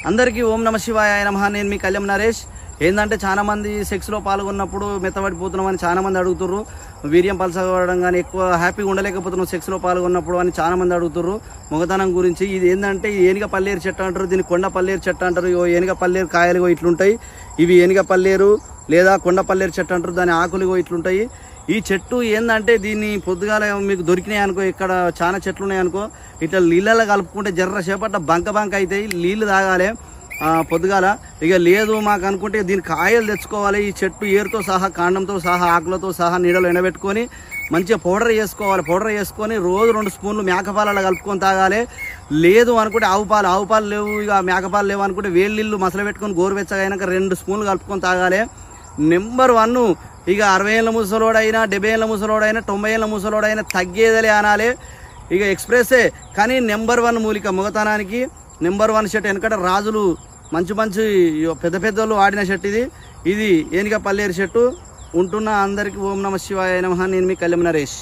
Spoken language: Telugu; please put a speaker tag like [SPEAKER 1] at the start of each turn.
[SPEAKER 1] అందరికీ ఓం నమ శివాయ నమః. నేను మీ కళ్యాణ్ నరేష్. ఏంటంటే చాలా మంది సెక్స్లో పాల్గొన్నప్పుడు మెత్తబడిపోతున్నామని చాలా మంది అడుగుతుర్రు. వీర్యం పలసగడం కానీ ఎక్కువ హ్యాపీగా ఉండలేకపోతున్నాం సెక్స్లో పాల్గొన్నప్పుడు అని చాలా మంది అడుగుతుర్రు మొగతనం గురించి. ఇది ఏంటంటే ఏనుగ పల్లేరు చెట్టు అంటారు, దీన్ని కొండ పల్లేరు చెట్టు అంటారు. ఏనుగ పల్లేరు కాయలు ఇట్లుంటాయి, ఇవి ఏనుగ పల్లేరు లేదా కొండ పల్లేరు చెట్టు అంటారు. దాని ఆకులు ఇట్లుంటాయి. ఈ చెట్టు ఏంటంటే దీన్ని పొద్దుగాల మీకు దొరికినాయి అనుకో, ఇక్కడ చాలా చెట్లు ఉన్నాయి అనుకో, ఇట్లా నీళ్ళలో కలుపుకుంటే జర్ర చేపట్ల బంక అవుతాయి, నీళ్ళు తాగాలి పొద్దుగాల. ఇక లేదు మాకు అనుకుంటే దీని కాయలు తెచ్చుకోవాలి. ఈ చెట్టు ఏరుతో సహా, కాండంతో సహా, ఆకులతో సహా నీడలో ఎండబెట్టుకొని మంచిగా పౌడర్ చేసుకోవాలి. పౌడర్ చేసుకొని రోజు 2 స్పూన్లు మేకపాలలో కలుపుకొని తాగాలి. లేదు అనుకుంటే ఆవు పాలు లేవు, ఇక మేకపాలు లేవు అనుకుంటే వేడి నీళ్ళు మసలు పెట్టుకొని గోరువెచ్చగా అయినాక 2 స్పూన్లు కలుపుకొని తాగాలి. నెంబర్ 1. ఇక 60 ఏళ్ళ ముసలోడైనా, 70 ఏళ్ళ ముసలోడైనా, 90 ఏళ్ళ ముసలోడైనా తగ్గేదలే అనాలి. ఇక ఎక్స్ప్రెస్సే. కానీ నెంబర్ 1 మూలిక మొగతనానికి నెంబర్ 1 షర్ట్. ఎందుకంటే రాజులు మంచి పెద్ద పెద్దోళ్ళు వాడిన షర్ట్ ఇది ఏనుగ పల్లేరు షర్టు. ఉంటున్న అందరికీ ఓం నమ శివాయ నమః. నేను మీ కళ్యాణ్ నరేష్.